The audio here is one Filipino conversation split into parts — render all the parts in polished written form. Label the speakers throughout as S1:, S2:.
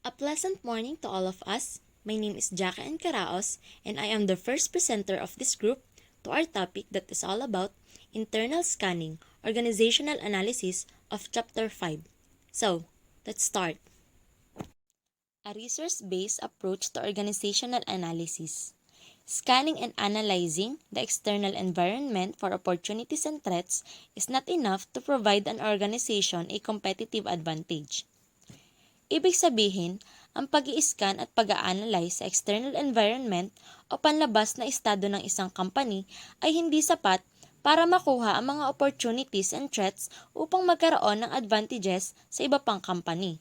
S1: A pleasant morning to all of us. My name is Jaka Encaraos, and I am the first presenter of this group to our topic that is all about internal scanning, organizational analysis of Chapter 5. So, let's start. A resource-based approach to organizational analysis. Scanning and analyzing the external environment for opportunities and threats is not enough to provide an organization a competitive advantage. Ibig sabihin, ang pag-i-scan at pag-a-analyze sa external environment o panlabas na estado ng isang company ay hindi sapat para makuha ang mga opportunities and threats upang magkaroon ng advantages sa iba pang company.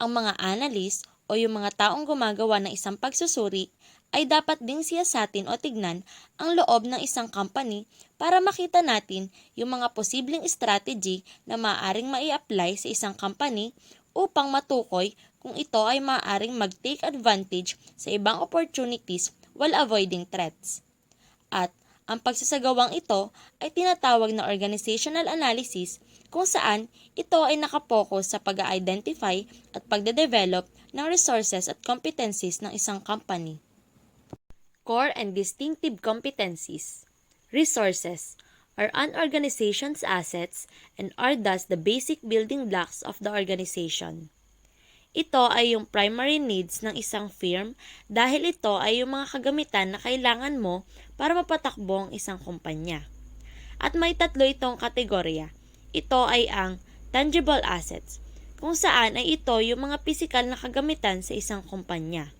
S1: Ang mga analyst o yung mga taong gumagawa ng isang pagsusuri ay dapat ding siyasatin o tignan ang loob ng isang company para makita natin yung mga posibleng strategy na maaaring mai-apply sa isang company upang matukoy kung ito ay maaaring mag-take advantage sa ibang opportunities while avoiding threats. At ang pagsasagawang ito ay tinatawag na organizational analysis kung saan ito ay nakapokus sa pag-identify at pagde-develop ng resources at competencies ng isang company. Core and distinctive competencies. Resources are an organization's assets and are thus the basic building blocks of the organization. Ito ay yung primary needs ng isang firm dahil ito ay yung mga kagamitan na kailangan mo para mapatakbo ang isang kumpanya. At may tatlo itong kategorya. Ito ay ang tangible assets, kung saan ay ito yung mga pisikal na kagamitan sa isang kumpanya.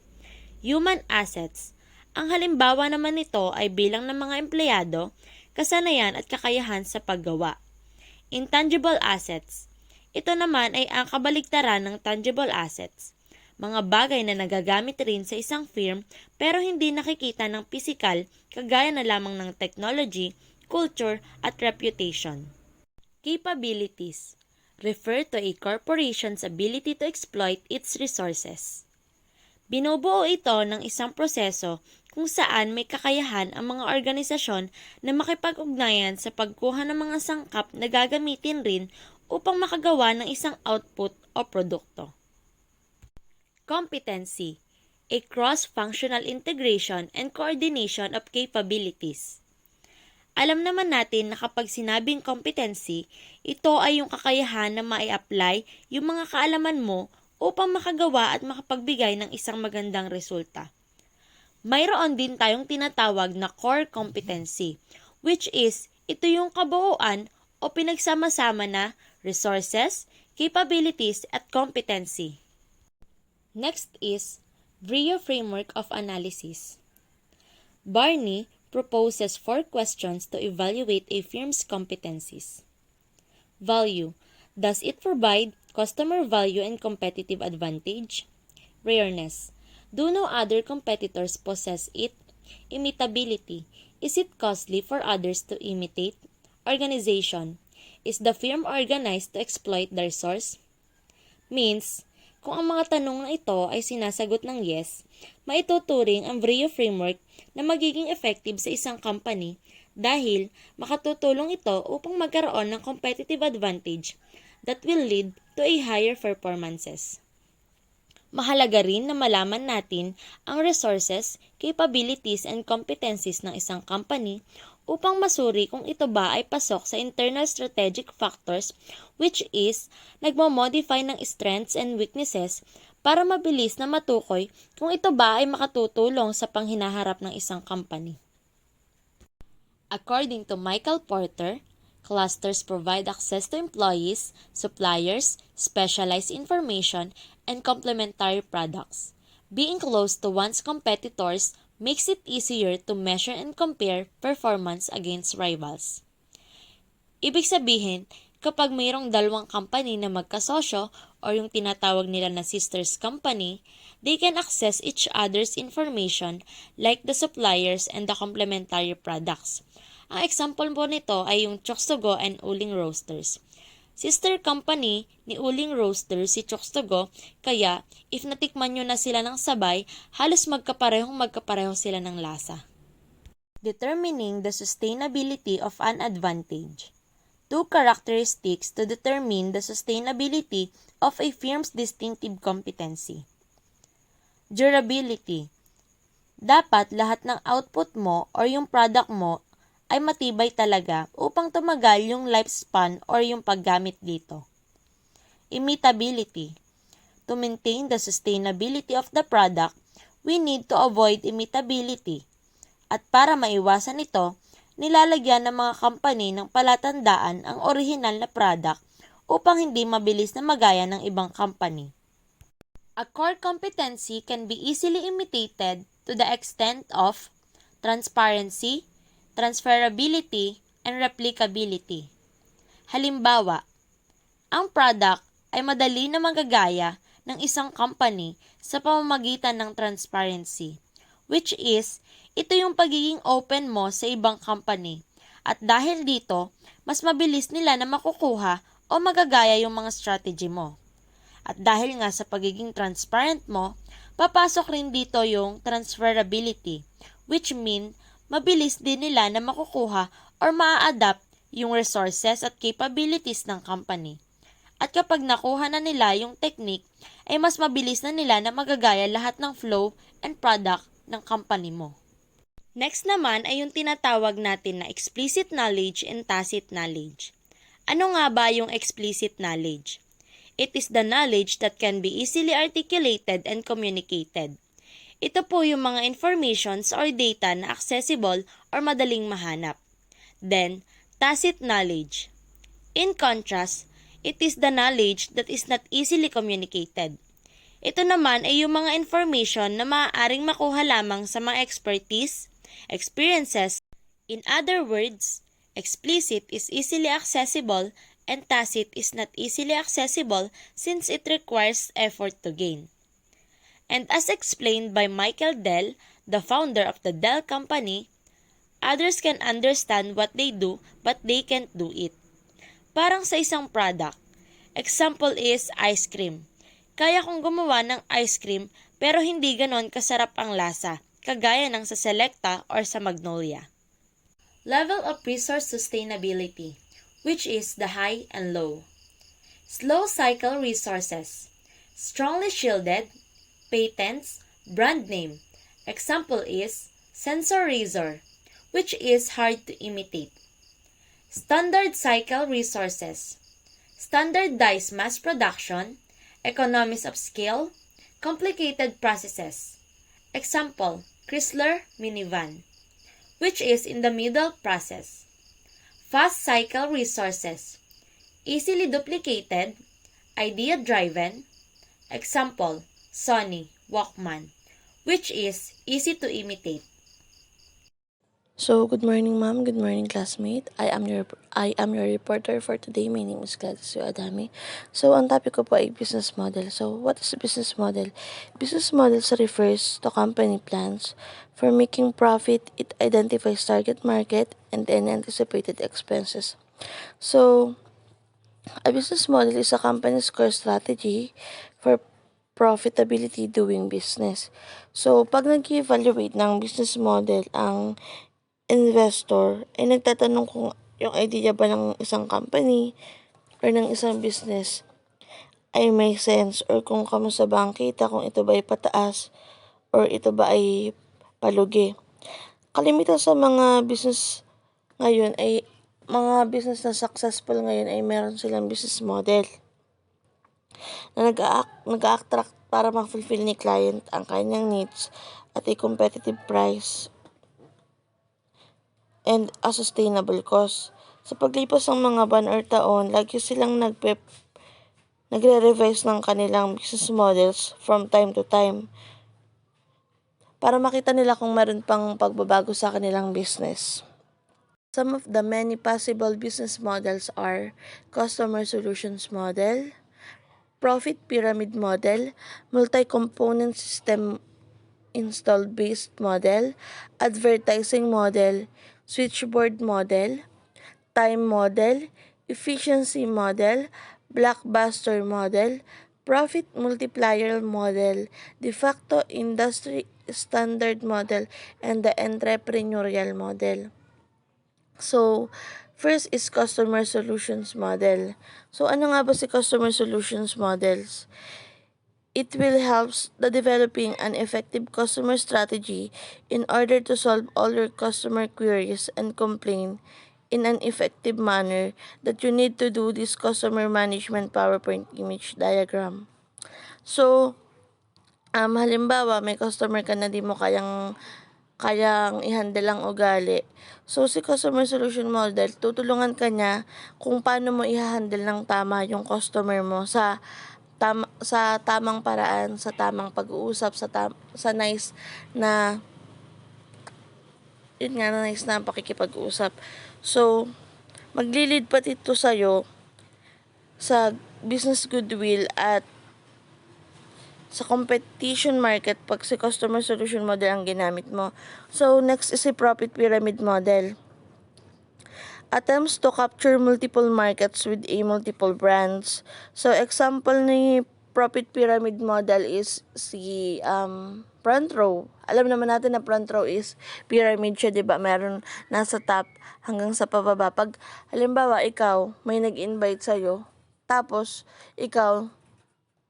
S1: Human assets, ang halimbawa naman nito ay bilang ng mga empleyado, kasanayan at kakayahan sa paggawa. Intangible assets, ito naman ay ang kabaligtaran ng tangible assets. Mga bagay na nagagamit rin sa isang firm pero hindi nakikita ng pisikal kagaya na lamang ng technology, culture at reputation. Capabilities refer to a corporation's ability to exploit its resources. Binubuo ito ng isang proseso kung saan may kakayahan ang mga organisasyon na makipag-ugnayan sa pagkuha ng mga sangkap na gagamitin rin upang makagawa ng isang output o produkto. Competency, a cross-functional integration and coordination of capabilities. Alam naman natin na kapag sinabing competency, ito ay yung kakayahan na mai-apply yung mga kaalaman mo upang makagawa at makapagbigay ng isang magandang resulta. Mayroon din tayong tinatawag na core competency, which is ito yung kabuuan o pinagsama-sama na resources, capabilities, at competency. Next is Brio Framework of Analysis. Barney proposes 4 questions to evaluate a firm's competencies. Value. Does it provide customer value and competitive advantage? Rareness. Do no other competitors possess it? Imitability. Is it costly for others to imitate? Organization. Is the firm organized to exploit the resource? Means, kung ang mga tanong na ito ay sinasagot ng yes, maituturing ang Brio Framework na magiging effective sa isang company dahil makatutulong ito upang magkaroon ng competitive advantage that will lead to a higher performances. Mahalaga rin na malaman natin ang resources, capabilities, and competencies ng isang company upang masuri kung ito ba ay pasok sa internal strategic factors which is nagmo-modify ng strengths and weaknesses para mabilis na matukoy kung ito ba ay makatutulong sa panghinaharap ng isang company. According to Michael Porter, clusters provide access to employees, suppliers, specialized information, and complementary products. Being close to one's competitors makes it easier to measure and compare performance against rivals. Ibig sabihin, kapag mayroong dalawang company na magkasosyo or yung tinatawag nila na sisters company, they can access each other's information like the suppliers and the complementary products. Ang example po nito ay yung Chokstogo and Uling Roasters. Sister company ni Uling Roasters si Chokstogo, kaya if natikman nyo na sila ng sabay, halos magkapareho sila ng lasa. Determining the sustainability of an advantage. two characteristics to determine the sustainability of a firm's distinctive competency. Durability. Dapat lahat ng output mo or yung product mo ay matibay talaga upang tumagal yung lifespan or yung paggamit dito. Imitability. To maintain the sustainability of the product, we need to avoid imitability. At para maiwasan ito, nilalagyan ng mga company ng palatandaan ang orihinal na product upang hindi mabilis na magaya ng ibang company. A core competency can be easily imitated to the extent of transparency, transferability, and replicability. Halimbawa, ang product ay madali na magagaya ng isang company sa pamamagitan ng transparency, which is, ito yung pagiging open mo sa ibang company. At dahil dito, mas mabilis nila na makukuha o magagaya yung mga strategy mo. At dahil nga sa pagiging transparent mo, papasok rin dito yung transferability, which mean mabilis din nila na makukuha or maa-adapt yung resources at capabilities ng company. At kapag nakuha na nila yung technique, ay mas mabilis na nila na magagaya lahat ng flow and product ng company mo. Next naman ay yung tinatawag natin na explicit knowledge and tacit knowledge. Ano nga ba yung explicit knowledge? It is the knowledge that can be easily articulated and communicated. Ito po yung mga informations or data na accessible or madaling mahanap. Then, tacit knowledge. In contrast, it is the knowledge that is not easily communicated. Ito naman ay yung mga information na maaaring makuha lamang sa mga expertise, experiences. In other words, explicit is easily accessible and tacit is not easily accessible since it requires effort to gain. And as explained by Michael Dell, the founder of the Dell Company, others can understand what they do but they can't do it. Parang sa isang product. Example is ice cream. Kaya kong gumawa ng ice cream pero hindi ganon kasarap ang lasa, kagaya ng sa Selecta or sa Magnolia. Level of resource sustainability, which is the high and low. Slow cycle resources, strongly shielded, patents, brand name. Example is Sensor Razor, which is hard to imitate. Standard cycle resources, standardized mass production, economies of scale, complicated processes. Example, Chrysler minivan, which is in the middle process. Fast cycle resources, easily duplicated, idea-driven. Example, Sony Walkman, which is easy to imitate.
S2: So, good morning, ma'am. Good morning, classmate. I am your reporter for today. My name is Gladys Adami. So, ang topic ko po ay business model. So, what is a business model? Business models refers to company plans for making profit. It identifies target market and then anticipated expenses. So, a business model is a company's core strategy for profitability doing business. So, pag nag-evaluate ng business model ang investor ay nagtatanong kung yung idea ba ng isang company or ng isang business ay may sense or kung kamusta ba ang kita, kung ito ba ay pataas or ito ba ay palugi. Kalimitan sa mga business ngayon ay mga business na successful ngayon ay meron silang business model na nag-a-attract para ma-fulfill ni client ang kanyang needs at a competitive price and a sustainable cost. Sa paglipas ng mga buwan or taon, lagi silang nagre-revise ng kanilang business models from time to time para makita nila kung meron pang pagbabago sa kanilang business. Some of the many possible business models are customer solutions model, profit pyramid model, multi-component system install-based model, advertising model, switchboard model, time model, efficiency model, blockbuster model, profit multiplier model, de facto industry standard model, and the entrepreneurial model. So, First is customer solutions model. So ano nga ba si customer solutions models? It will help the developing an effective customer strategy in order to solve all your customer queries and complaint in an effective manner that you need to do this customer management PowerPoint image diagram. So, halimbawa, may customer ka na di mo kayang i-handle ang ugali. So, si customer solution model, tutulungan ka niya kung paano mo i-handle ng tama yung customer mo sa tamang paraan, sa tamang pag-uusap, sa nice na nice na pakikipag-usap. So, maglilid pa dito sa'yo sa business goodwill at sa competition market pag si customer solution model ang ginamit mo. So, next is si profit pyramid model. Attempts to capture multiple markets with a multiple brands. So, example ni profit pyramid model is si front row. Alam naman natin na front row is pyramid siya, di ba? Meron nasa top hanggang sa pababa. Pag, halimbawa, ikaw, may nag-invite sa'yo, tapos, ikaw,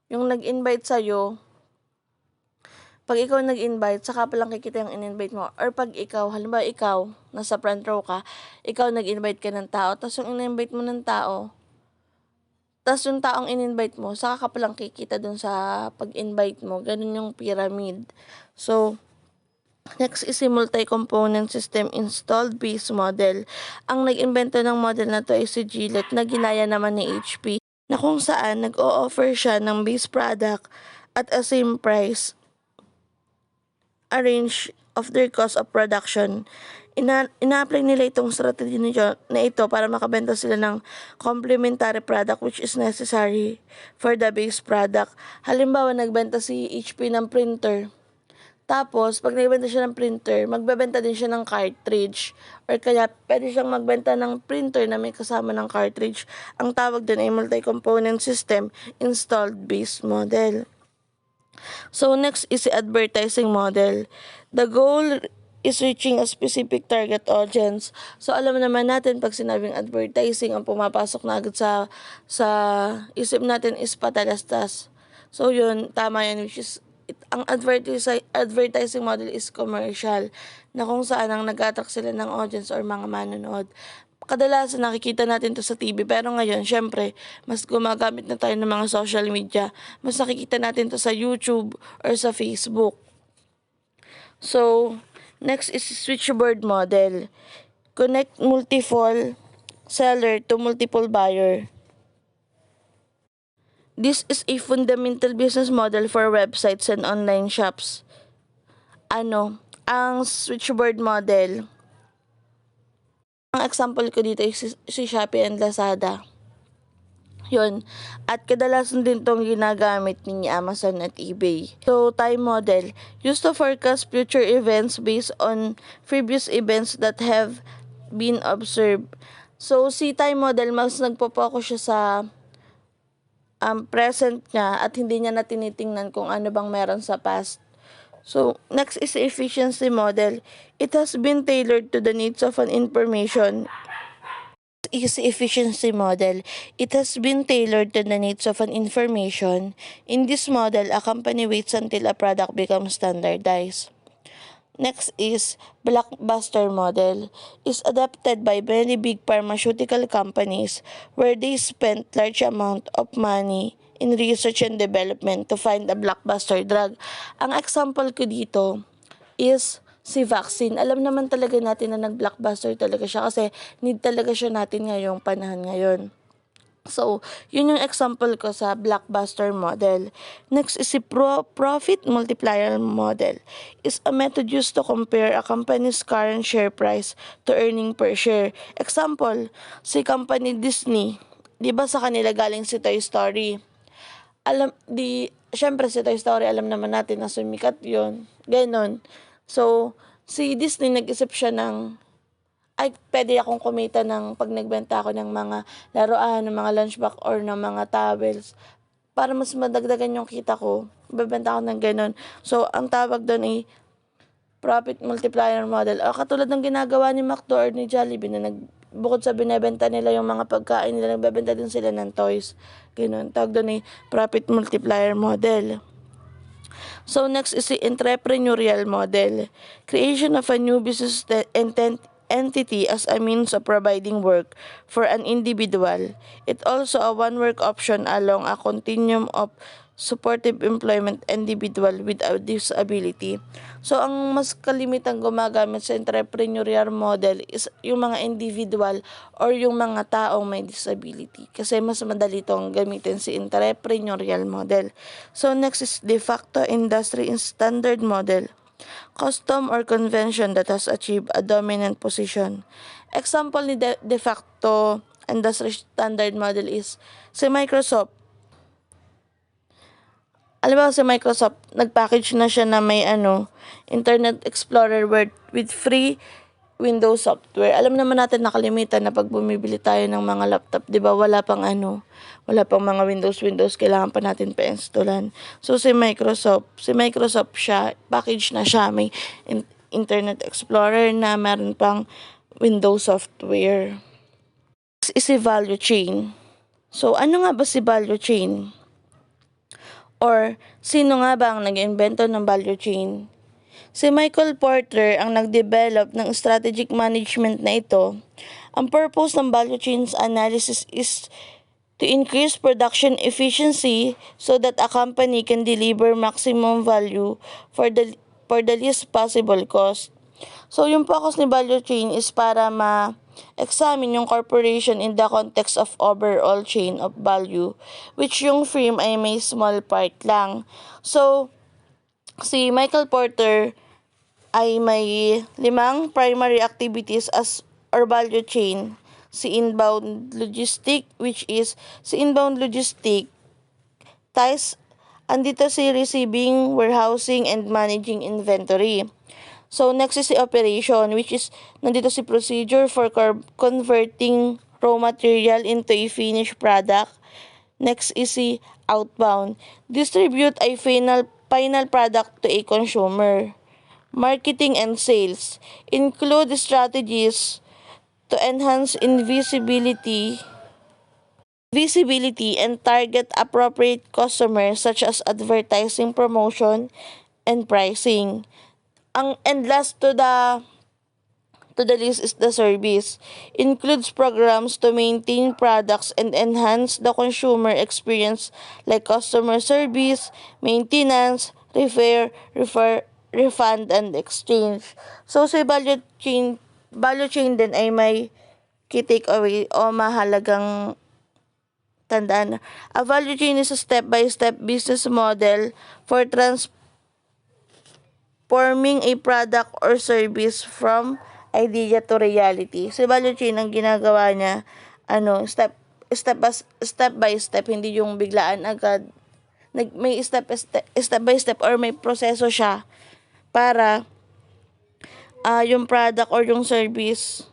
S2: yung nag-invite sa'yo, pag ikaw nag-invite, saka palang kikita yung in-invite mo. Or pag ikaw, halimbawa ikaw, nasa front row ka, ikaw nag-invite ka ng tao, tapos yung in-invite mo ng tao, tapos yung taong in-invite mo, saka ka palang kikita dun sa pag-invite mo. Ganun yung pyramid. So, next is si multi-component system installed base model. Ang nag-invento ng model na to ay si Gillette na ginaya naman ni HP, na kung saan nag-o-offer siya ng base product at a same price a range of their cost of production. Ina-apply nila itong strategy na ito para makabenta sila ng complementary product which is necessary for the base product. Halimbawa, nagbenta si HP ng printer. Tapos, pag nagbenta siya ng printer, magbebenta din siya ng cartridge. Or kaya, pwede siyang magbenta ng printer na may kasama ng cartridge. Ang tawag din ay multi-component system installed base model. So, next is the advertising model. The goal is reaching a specific target audience. So, alam naman natin, pag sinabing advertising, ang pumapasok na agad sa isip natin is patalastas. So, yun, tama yan, which is, ang advertising model is commercial, na kung saan ang nag-attract sila ng audience or mga manonood. Kadalasan nakikita natin to sa TV, pero ngayon, syempre, mas gumagamit na tayo ng mga social media. Mas nakikita natin to sa YouTube or sa Facebook. So, next is switchboard model. Connect multiple seller to multiple buyer. This is a fundamental business model for websites and online shops. Ang switchboard model, ang example ko dito is si Shopee and Lazada. Yun. At kadalasan din tong ginagamit ni Amazon at eBay. So, time model. Used to forecast future events based on previous events that have been observed. So, si time model, mas nagpo-focus siya sa present niya at hindi niya na tinitingnan kung ano bang meron sa past. So, next is efficiency model. It has been tailored to the needs of an information. Is efficiency model. It has been tailored to the needs of an information. In this model, a company waits until a product becomes standardized. Next is blockbuster model. Is adopted by many big pharmaceutical companies where they spend large amount of money in research and development to find a blockbuster drug. Ang example ko dito is si vaccine. Alam naman talaga natin na nag-blockbuster talaga siya kasi need talaga siya natin ngayong panahon ngayon. So, yun yung example ko sa blockbuster model. Next is si profit multiplier model. Is a method used to compare a company's current share price to earning per share. Example, si company Disney. Di ba sa kanila galing si Toy Story? Syempre si Toy Story, alam naman natin na sumikat yun. Ganon. So, si Disney nag-isip siya ng pwede akong kumita pag nagbenta ako ng mga laruan, ng mga lunchbox or ng mga towels. Para mas madagdagan yung kita ko, bebenta ako ng ganun. So, ang tawag doon ay profit multiplier model. O katulad ng ginagawa ni McDo or ni Jollibee na bukod sa binebenta nila yung mga pagkain nila, nagbebenta din sila ng toys. Ganun. Tawag doon ay profit multiplier model. So next is the entrepreneurial model. Creation of a new business entity as a means of providing work for an individual. It also a one work option along a continuum of supportive employment individual with a disability. So ang mas kalimitang gumagamit sa entrepreneurial model is yung mga individual or yung mga taong may disability. Kasi mas madali itong gamitin si entrepreneurial model. So next is de facto industry standard model. Custom or convention that has achieved a dominant position. Example ni de facto industry standard model is si Microsoft. Alam mo si Microsoft, nag-package na siya na may Internet Explorer with free Windows software. Alam naman natin nakalimitan na pag bumibili tayo ng mga laptop, 'di ba? Wala pang mga Windows, kailangan pa natin pa-installan. So si Microsoft siya, package na siya, may Internet Explorer na, meron pang Windows software. Next is si value chain. So ano nga ba si value chain? Or sino nga ba ang nag-imbento ng value chain? Si Michael Porter ang nag-develop ng strategic management na ito. Ang purpose ng value chains analysis is to increase production efficiency so that a company can deliver maximum value for the least possible cost. So yung focus ni value chain is para examine yung corporation in the context of overall chain of value, which yung firm ay may small part lang. So si Michael Porter ay may 5 primary activities as or value chain. Si inbound logistic, which is si inbound logistic ties, andito si receiving, warehousing, and managing inventory. So next is the operation, which is nandito si procedure for converting raw material into a finished product. Next is si outbound, distribute a final product to a consumer. Marketing and sales include strategies to enhance visibility and target appropriate customers such as advertising, promotion, and pricing. And last to the list is the service. Includes programs to maintain products and enhance the consumer experience like customer service, maintenance, refund, and exchange. So sa value chain din ay may key takeaway o mahalagang tandaan. A value chain is a step-by-step business model for transforming a product or service from idea to reality. So value chain ang ginagawa niya step by step, hindi yung biglaan agad. May step by step or may proseso siya para yung product or yung service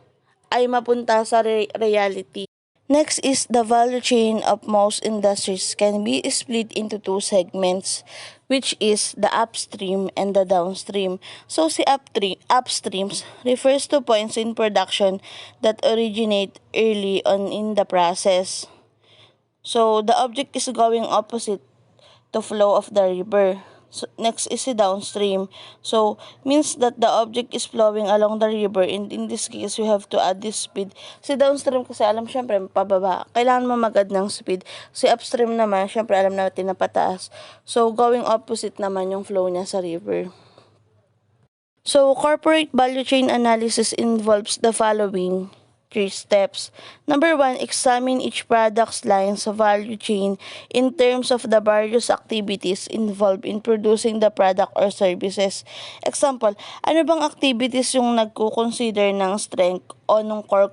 S2: ay mapunta sa reality. Next is the value chain of most industries can be split into 2 segments, which is the upstream and the downstream. So si upstreams refers to points in production that originate early on in the process. So the object is going opposite the flow of the river. So, next is the downstream. So, means that the object is flowing along the river, and in this case, you have to add this speed. Si downstream kasi alam syempre pababa. Kailangan mo mag-add ng speed. Si upstream naman, syempre alam natin na pataas. So, going opposite naman yung flow niya sa river. So, corporate value chain analysis involves the following 3 steps. Number 1, examine each product's line sa value chain in terms of the various activities involved in producing the product or services. Example, ano bang activities yung nagko-consider ng strength o ng core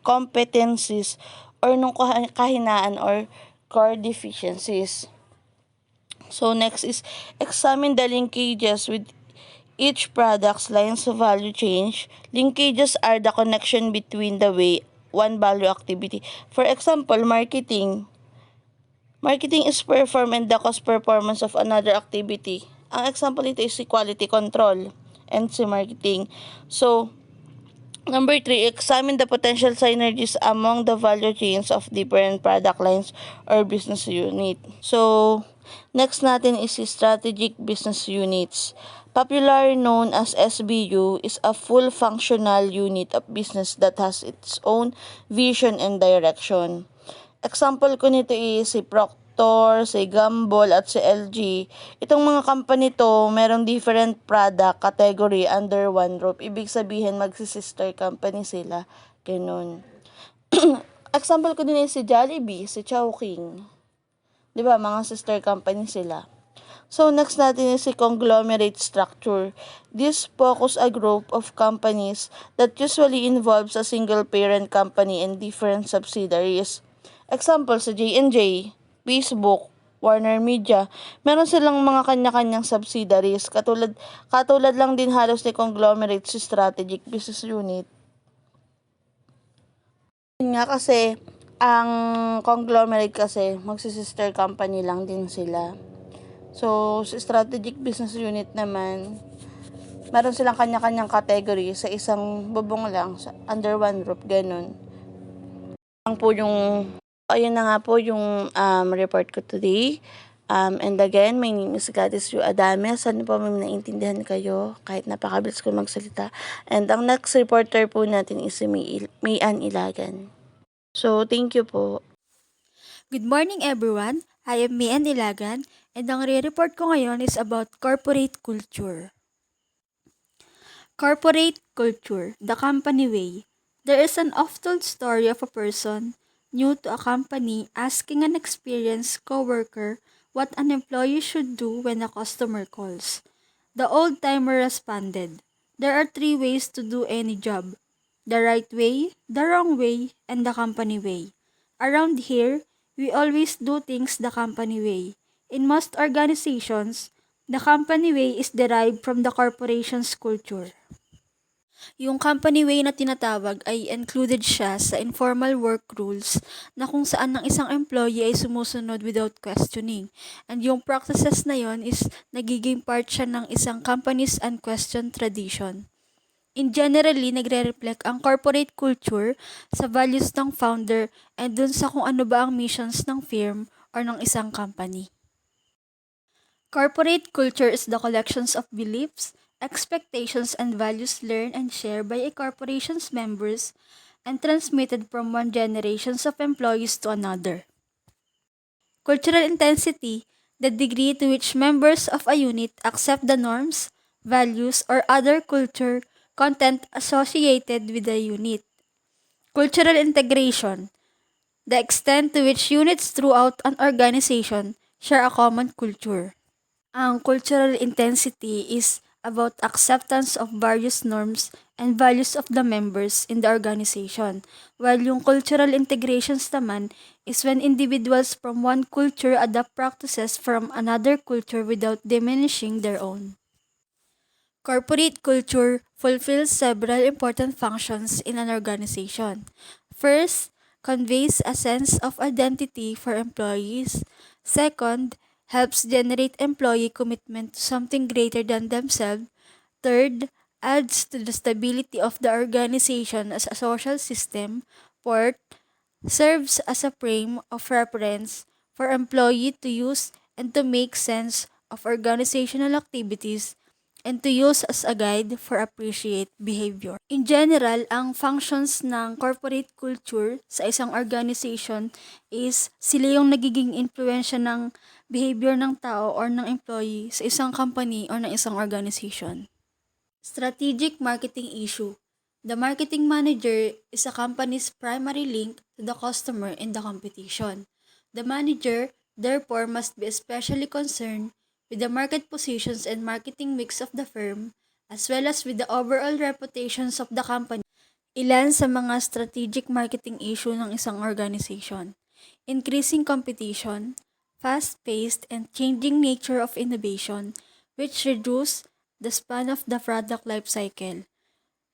S2: competencies or ng kahinaan or core deficiencies. So next is examine the linkages with each product's lines of value chain. Linkages are the connection between the one value activity. For example, marketing. Marketing is performed and the cost performance of another activity. Ang example nito is si quality control and si marketing. So, Number 3, examine the potential synergies among the value chains of different product lines or business unit. So, next natin is si strategic business units. Popularly known as SBU, is a full functional unit of business that has its own vision and direction. Example ko nito is si Procter, si Gumball at si LG. Itong mga company to, merong different product category under one roof. Ibig sabihin, magsi-sister company sila. Ganun. Example ko din is si Jollibee, si Chowking. 'Di ba, mga sister company sila. So, next natin is si conglomerate structure. This focus a group of companies that usually involves a single parent company and different subsidiaries. Example, sa J&J, Facebook, Warner Media, meron silang mga kanya-kanyang subsidiaries. Katulad lang din halos ni conglomerate si strategic business unit. Yun nga kasi, ang conglomerate kasi, magsi-sister company lang din sila. So, sa strategic business unit naman, meron silang kanya-kanyang category sa isang bubong lang, under one roof, ganun. Ang po yung, ayun na nga po yung report ko today. And again, my name is Gladys Yu Adame. Sana po may naintindihan kayo kahit napakabilis ko magsalita. And ang next reporter po natin is si Mayan Ilagan. So, thank you po.
S3: Good morning everyone, I am Mian Ilagan and ang re-report ko ngayon is about corporate culture. Corporate culture, the company way. There is an oft-told story of a person new to a company asking an experienced coworker what an employee should do when a customer calls. The old-timer responded, "There are 3 ways to do any job. The right way, the wrong way, and the company way. Around here, we always do things the company way. In most organizations, the company way is derived from the corporation's culture." Yung company way na tinatawag ay included siya sa informal work rules na kung saan ang isang employee ay sumusunod without questioning. And yung practices na yon is nagiging part siya ng isang company's unquestioned tradition. In generally, nagre-reflect ang corporate culture sa values ng founder and dun sa kung ano ba ang missions ng firm or ng isang company. Corporate culture is the collections of beliefs, expectations, and values learned and shared by a corporation's members and transmitted from one generation of employees to another. Cultural intensity, the degree to which members of a unit accept the norms, values, or other culture content associated with the unit. Cultural integration, the extent to which units throughout an organization share a common culture. Ang cultural intensity is about acceptance of various norms and values of the members in the organization, while yung cultural integrations naman is when individuals from one culture adopt practices from another culture without diminishing their own. Corporate culture fulfills several important functions in an organization. First, conveys a sense of identity for employees. Second, helps generate employee commitment to something greater than themselves. Third, adds to the stability of the organization as a social system. Fourth, serves as a frame of reference for employee to use and to make sense of organizational activities and to use as a guide for appreciate behavior. In general, ang functions ng corporate culture sa isang organization is sila yung nagiging influensya ng behavior ng tao or ng employee sa isang company or ng isang organization. Strategic marketing issue. The marketing manager is a company's primary link to the customer in the competition. The manager, therefore, must be especially concerned with the market positions and marketing mix of the firm, as well as with the overall reputations of the company. Ilan sa mga strategic marketing issue ng isang organization. Increasing competition, fast-paced and changing nature of innovation, which reduce the span of the product life cycle.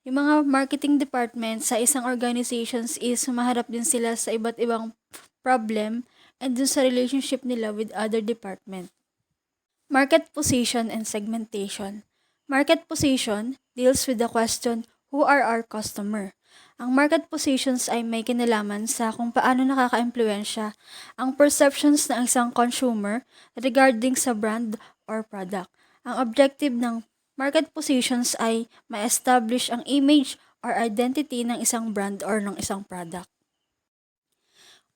S3: Yung mga marketing department sa isang organizations is humaharap din sila sa iba't ibang problem and dun sa relationship nila with other department. Market position and segmentation. Market position deals with the question Who are our customer? Ang market positions ay may kinalaman sa kung paano nakaka-impluensya ang perceptions ng isang consumer regarding sa brand or product. Ang objective ng market positions ay ma-establish ang image or identity ng isang brand or ng isang product.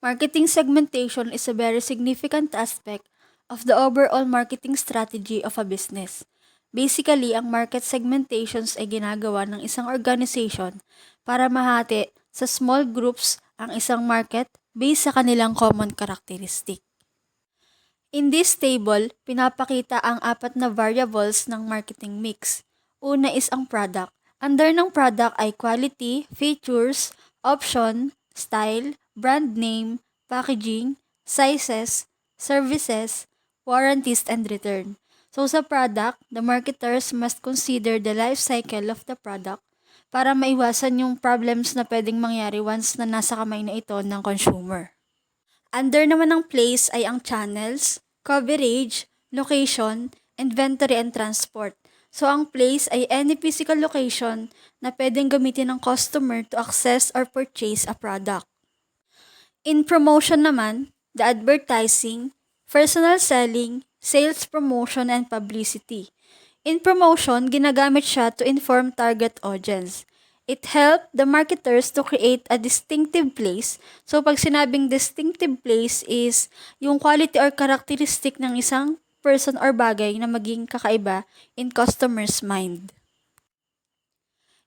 S3: Marketing segmentation is a very significant aspect of the overall marketing strategy of a business. Basically, ang market segmentations ay ginagawa ng isang organization para mahati sa small groups ang isang market based sa kanilang common characteristic. In this table, pinapakita ang 4 na variables ng marketing mix. Una is ang product. Under ng product ay quality, features, option, style, brand name, packaging, sizes, services, warranties, and return. So sa product, the marketers must consider the life cycle of the product para maiwasan yung problems na pwedeng mangyari once na nasa kamay na ito ng consumer. Under naman ng place ay ang channels, coverage, location, inventory, and transport. So ang place ay any physical location na pwedeng gamitin ng customer to access or purchase a product. In promotion naman, the advertising, personal selling, sales promotion, and publicity. In promotion, ginagamit siya to inform target audience. It helped the marketers to create a distinctive place. So pag sinabing distinctive place is yung quality or characteristic ng isang person or bagay na maging kakaiba in customer's mind.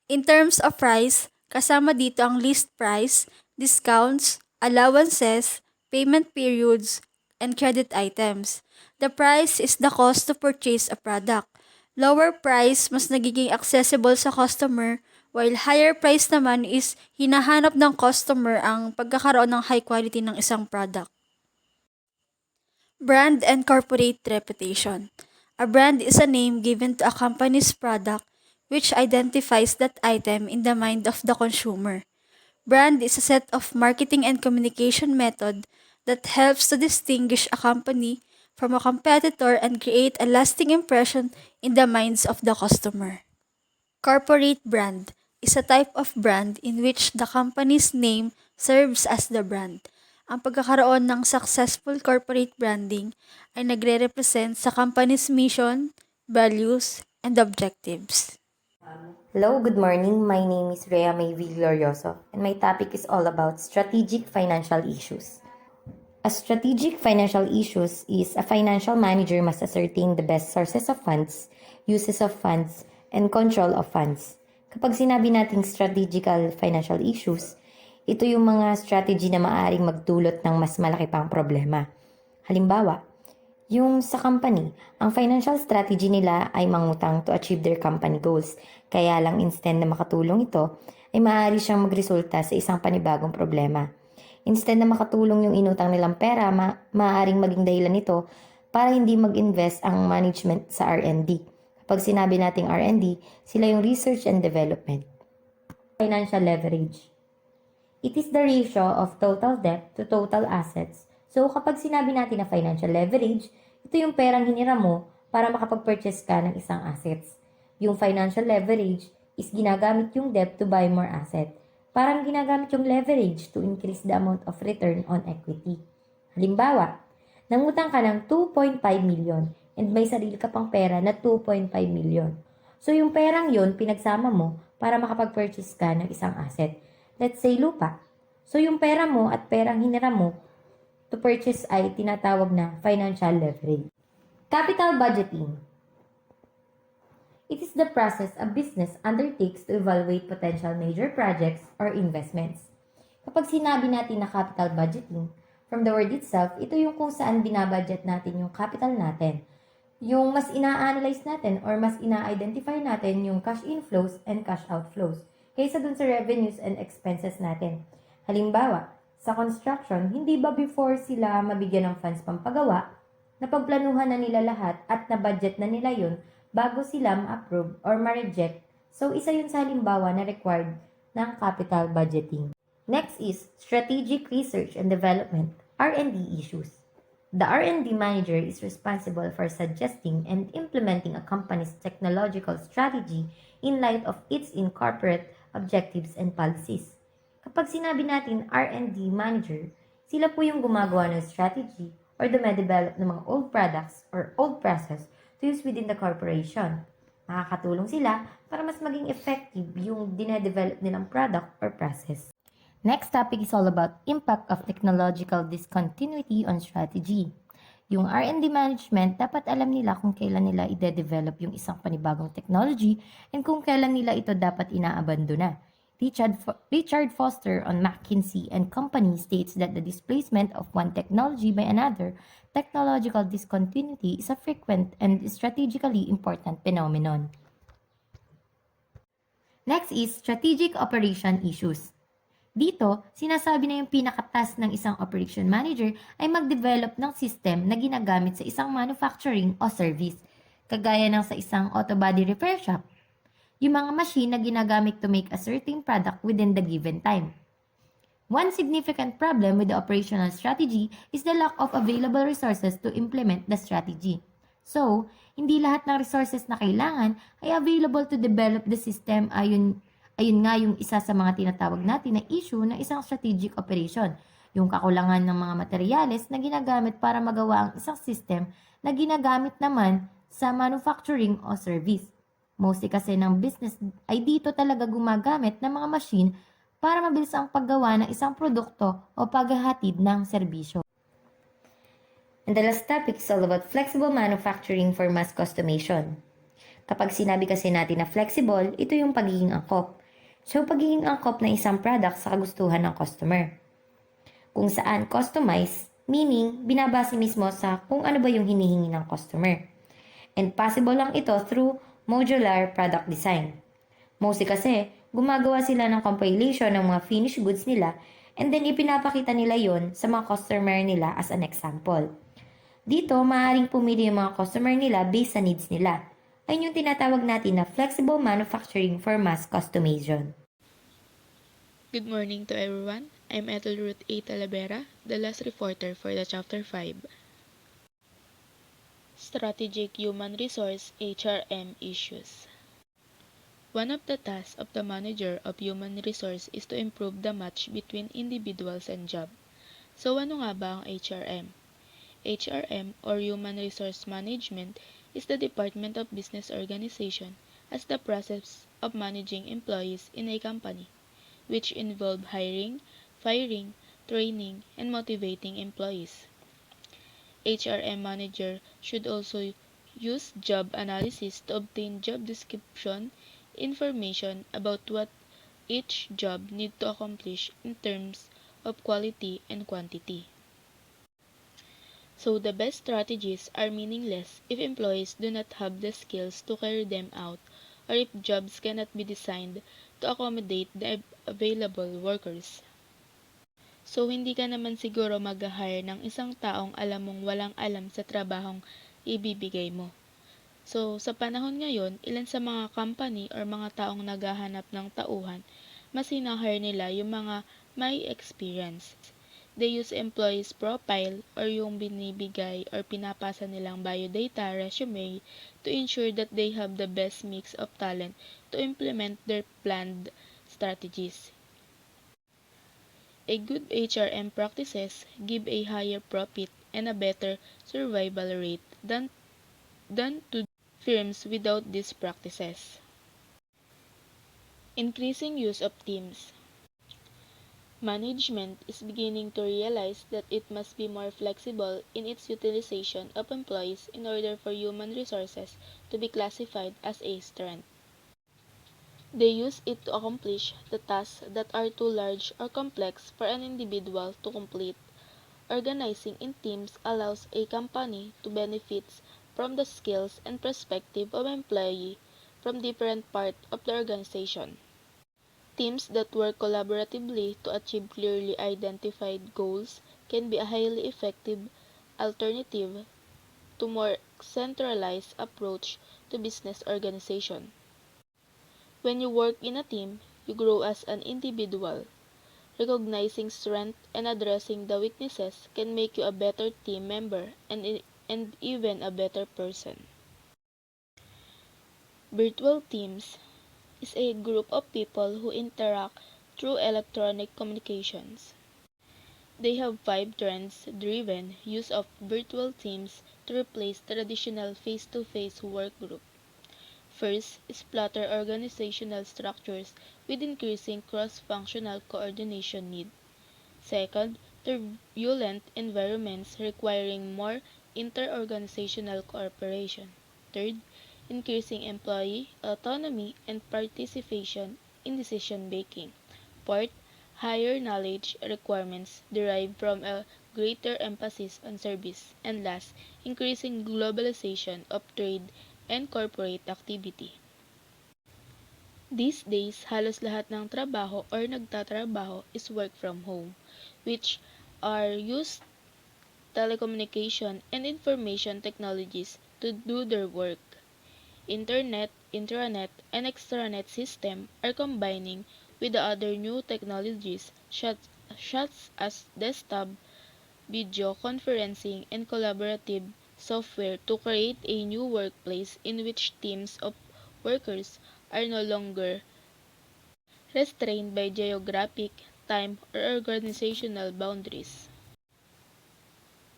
S3: In terms of price, kasama dito ang list price, discounts, allowances, payment periods, and credit items. The price is the cost to purchase a product. Lower price mas nagiging accessible sa customer, while higher price naman is hinahanap ng customer ang pagkakaroon ng high quality ng isang product. Brand and corporate reputation. A brand is a name given to a company's product which identifies that item in the mind of the consumer. Brand is a set of marketing and communication method that helps to distinguish a company from a competitor and create a lasting impression in the minds of the customer. Corporate brand is a type of brand in which the company's name serves as the brand. Ang pagkakaroon ng successful corporate branding ay nagre-represent sa company's mission, values, and objectives.
S4: Hello, good morning. My name is Rhea May V. Glorioso, and my topic is all about strategic financial issues. A strategic financial issues is a financial manager must ascertain the best sources of funds, uses of funds, and control of funds. Kapag sinabi nating strategical financial issues, ito yung mga strategy na maaaring magdulot ng mas malaki pang problema. Halimbawa, yung sa company, ang financial strategy nila ay mangutang to achieve their company goals. Kaya lang instead na makatulong ito, ay maaari siyang magresulta sa isang panibagong problema. Instead na makatulong yung inutang nilang pera, maaaring maging dahilan nito para hindi mag-invest ang management sa R&D. Kapag sinabi nating R&D, sila yung research and development. Financial leverage. It is the ratio of total debt to total assets. So kapag sinabi natin na financial leverage, ito yung perang hinira mo para makapag-purchase ka ng isang assets. Yung financial leverage is ginagamit yung debt to buy more asset. Parang ginagamit yung leverage to increase the amount of return on equity. Halimbawa, nangutang ka ng 2.5 million and may sarili ka pang pera na 2.5 million. So yung perang yon pinagsama mo para makapag-purchase ka ng isang asset. Let's say lupa. So yung pera mo at perang hinira mo to purchase ay tinatawag na financial leverage. Capital budgeting. It is the process a business undertakes to evaluate potential major projects or investments. Kapag sinabi natin na capital budgeting, from the word itself, ito yung kung saan binabudget natin yung capital natin. Yung mas ina-analyze natin or mas ina-identify natin yung cash inflows and cash outflows kaysa dun sa revenues and expenses natin. Halimbawa, sa construction, hindi ba before sila mabigyan ng funds pampagawa, napagplanuhan na nila lahat at na-budget na nila yun bago sila ma-approve or ma-reject. So, isa yun sa halimbawa na required ng capital budgeting. Next is strategic research and development, R&D issues. The R&D manager is responsible for suggesting and implementing a company's technological strategy in light of its incorporate objectives and policies. Kapag sinabi natin R&D manager, sila po yung gumagawa ng strategy or dumedevelop ng mga old products or old process to use within the corporation. Makakatulong sila para mas maging effective yung dinedevelop nilang product or process. Next topic is all about impact of technological discontinuity on strategy. Yung R&D management, dapat alam nila kung kailan nila ide-develop yung isang panibagong technology and kung kailan nila ito dapat inaabandona. Richard Foster on McKinsey and Company states that the displacement of one technology by another, technological discontinuity, is a frequent and strategically important phenomenon. Next is strategic operation issues. Dito, sinasabi na yung pinakatas ng isang operation manager ay mag-develop ng system na ginagamit sa isang manufacturing o service, kagaya ng sa isang auto body repair shop. Yung mga machine na ginagamit to make a certain product within the given time. One significant problem with the operational strategy is the lack of available resources to implement the strategy. So, hindi lahat ng resources na kailangan ay available to develop the system. Ayun nga yung isa sa mga tinatawag natin na issue ng isang strategic operation, yung kakulangan ng mga materyales na ginagamit para magawa ang isang system na ginagamit naman sa manufacturing o service. Mostly kasi ng business ay dito talaga gumagamit ng mga machine para mabilis ang paggawa ng isang produkto o paghahatid ng serbisyo. And the last topic is all about flexible manufacturing for mass customization. Kapag sinabi kasi natin na flexible, ito yung pagiging angkop. So, pagiging angkop na isang product sa kagustuhan ng customer. Kung saan customize, meaning binabase mismo sa kung ano ba yung hinihingi ng customer. And possible lang ito through modular product design. Mostly kasi, gumagawa sila ng compilation ng mga finished goods nila and then ipinapakita nila yon sa mga customer nila as an example. Dito, maaaring pumili yung mga customer nila based sa needs nila. Ayun yung tinatawag natin na flexible manufacturing for mass customization.
S5: Good morning to everyone. I'm Ethel Ruth A. Talavera, the last reporter for the Chapter 5. Strategic Human Resource HRM Issues. One of the tasks of the manager of human resource is to improve the match between individuals and job. So ano nga ba ang HRM? HRM or Human Resource Management is the department of business organization as the process of managing employees in a company, which involve hiring, firing, training, and motivating employees. HRM manager should also use job analysis to obtain job description information about what each job need to accomplish in terms of quality and quantity. So the best strategies are meaningless if employees do not have the skills to carry them out or if jobs cannot be designed to accommodate the available workers. So hindi ka naman siguro mag-hire ng isang taong alam mong walang alam sa trabahong ibibigay mo. So sa panahon ngayon, ilan sa mga company or mga taong naghahanap ng tauhan, mas hina-hire nila yung mga may experience. They use employees profile or yung binibigay or pinapasa nilang biodata resume to ensure that they have the best mix of talent to implement their planned strategies. A good HRM practices give a higher profit and a better survival rate than to firms without these practices. Increasing use of teams. Management is beginning to realize that it must be more flexible in its utilization of employees in order for human resources to be classified as a strength. They use it to accomplish the tasks that are too large or complex for an individual to complete. Organizing in teams allows a company to benefit from the skills and perspective of employees from different parts of the organization. Teams that work collaboratively to achieve clearly identified goals can be a highly effective alternative to more centralized approach to business organization. When you work in a team, you grow as an individual. Recognizing strength and addressing the weaknesses can make you a better team member and even a better person. Virtual teams is a group of people who interact through electronic communications. They have five trends-driven use of virtual teams to replace traditional face-to-face work group. First is flatter organizational structures with increasing cross-functional coordination need. Second, turbulent environments requiring more inter-organizational cooperation. Third, increasing employee autonomy and participation in decision-making. Fourth, higher knowledge requirements derived from a greater emphasis on service. And last, increasing globalization of trade and corporate activity. These days, halos lahat ng trabaho or nagtatrabaho is work from home, which are used telecommunication and information technologies to do their work. Internet, intranet, and extranet system are combining with the other new technologies such as desktop, video conferencing, and collaborative software to create a new workplace in which teams of workers are no longer restrained by geographic, time, or organizational boundaries.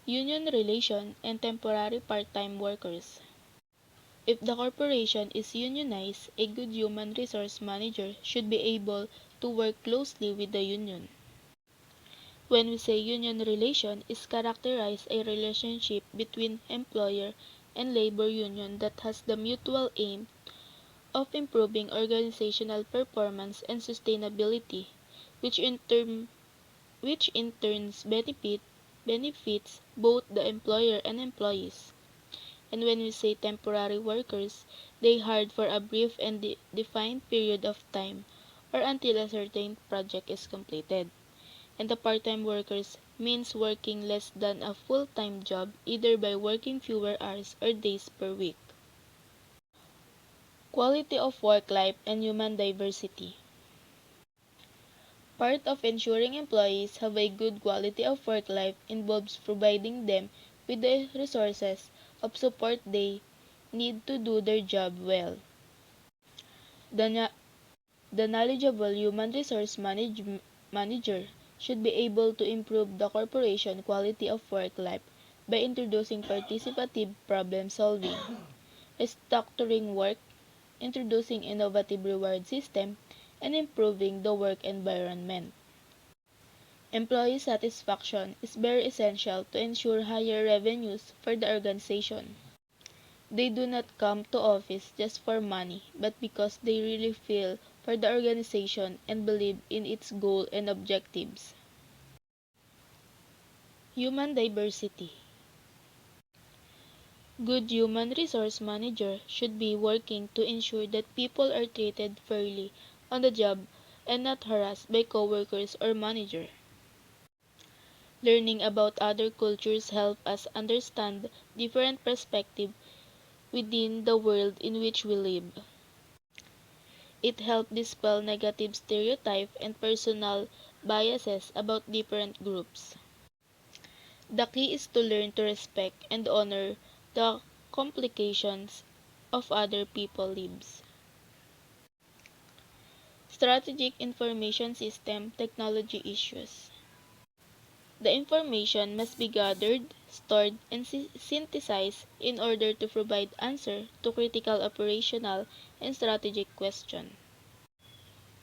S5: Union relation and temporary part-time workers. If the corporation is unionized, a good human resource manager should be able to work closely with the union. When we say union relation, is characterized a relationship between employer and labor union that has the mutual aim of improving organizational performance and sustainability, which in turn benefits both the employer and employees. And when we say temporary workers, they hired for a brief and defined period of time or until a certain project is completed. And the part-time workers means working less than a full-time job either by working fewer hours or days per week. Quality of work life and human diversity. Part of ensuring employees have a good quality of work life involves providing them with the resources of support they need to do their job well. The, kno- the knowledgeable human resource manager should be able to improve the corporation quality of work life by introducing participative problem solving, restructuring work, introducing innovative reward system, and improving the work environment. Employee satisfaction is very essential to ensure higher revenues for the organization. They do not come to office just for money, but because they really feel for the organization and believe in its goal and objectives. Human diversity. Good human resource manager should be working to ensure that people are treated fairly on the job and not harassed by coworkers or manager. Learning about other cultures help us understand different perspectives within the world in which we live. It helps dispel negative stereotypes and personal biases about different groups. The key is to learn to respect and honor the complications of other people's lives. Strategic Information System Technology Issues. The information must be gathered, stored, and synthesized in order to provide answer to critical operational and strategic questions.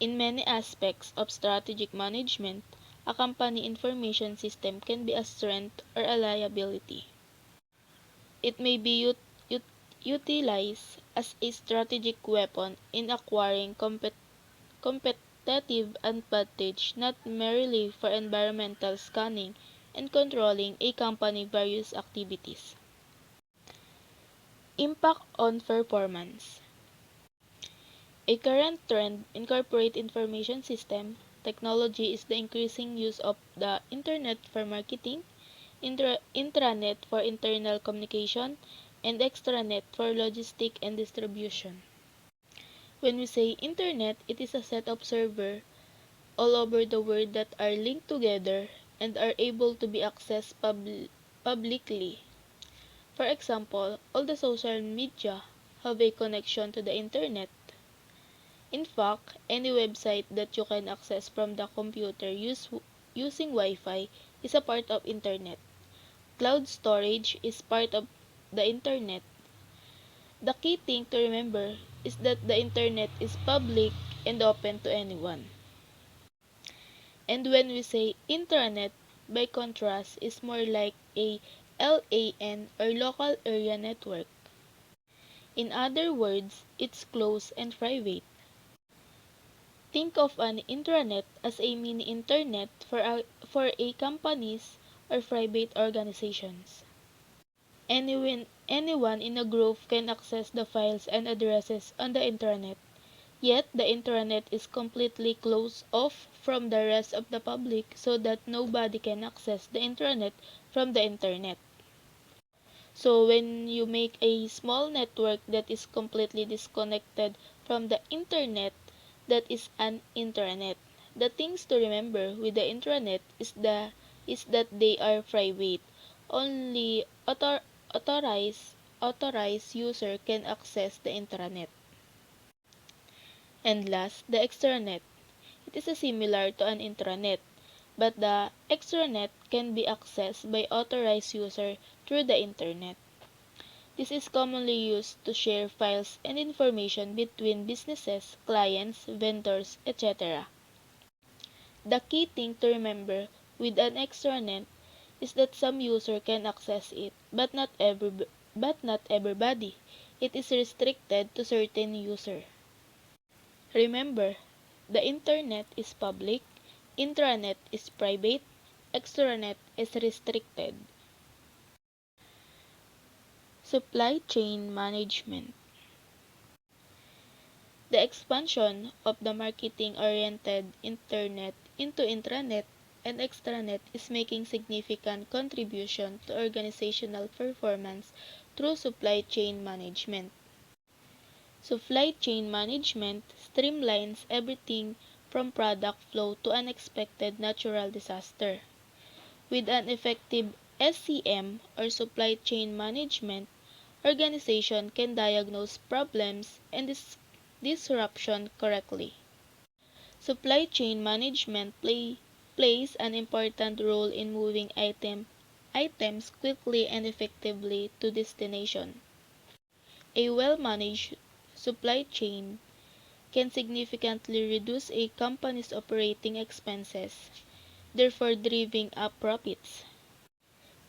S5: In many aspects of strategic management, a company information system can be a strength or a liability. It may be utilized as a strategic weapon in acquiring competitive advantage not merely for environmental scanning and controlling a company's various activities. Impact on performance. A current trend in corporate information system technology is the increasing use of the Internet for marketing, intranet for internal communication, and extranet for logistic and distribution. When we say Internet, it is a set of servers all over the world that are linked together and are able to be accessed publicly. For example, all the social media have a connection to the internet. In fact, any website that you can access from the computer using Wi-Fi is a part of internet. Cloud storage is part of the internet. The key thing to remember is that the internet is public and open to anyone. And when we say intranet, by contrast, is more like a LAN or local area network. In other words, it's closed and private. Think of an intranet as a mini internet for a companies or private organizations. Anyone in a group can access the files and addresses on the intranet, yet the intranet is completely closed off from the rest of the public so that nobody can access the intranet from the internet. So when you make a small network that is completely disconnected from the internet, that is an intranet. The things to remember with the intranet is that they are private. Only authorized user can access the intranet. And last, the extranet. It is similar to an intranet, but the extranet can be accessed by authorized user through the internet. This is commonly used to share files and information between businesses, clients, vendors, etc. The key thing to remember with an extranet is that some user can access it, but not everybody. It is restricted to certain user. Remember, the internet is public, intranet is private, extranet is restricted. Supply chain management. The expansion of the marketing-oriented internet into intranet and extranet is making significant contribution to organizational performance through supply chain management. Supply chain management streamlines everything from product flow to unexpected natural disaster. With an effective SCM or supply chain management, organization can diagnose problems and disruption correctly. Supply chain management plays an important role in moving items quickly and effectively to destination. A well-managed supply chain can significantly reduce a company's operating expenses, therefore driving up profits.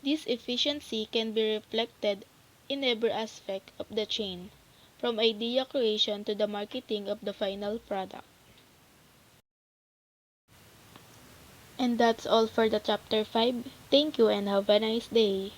S5: This efficiency can be reflected in every aspect of the chain, from idea creation to the marketing of the final product. And that's all for the chapter 5. Thank you and have a nice day.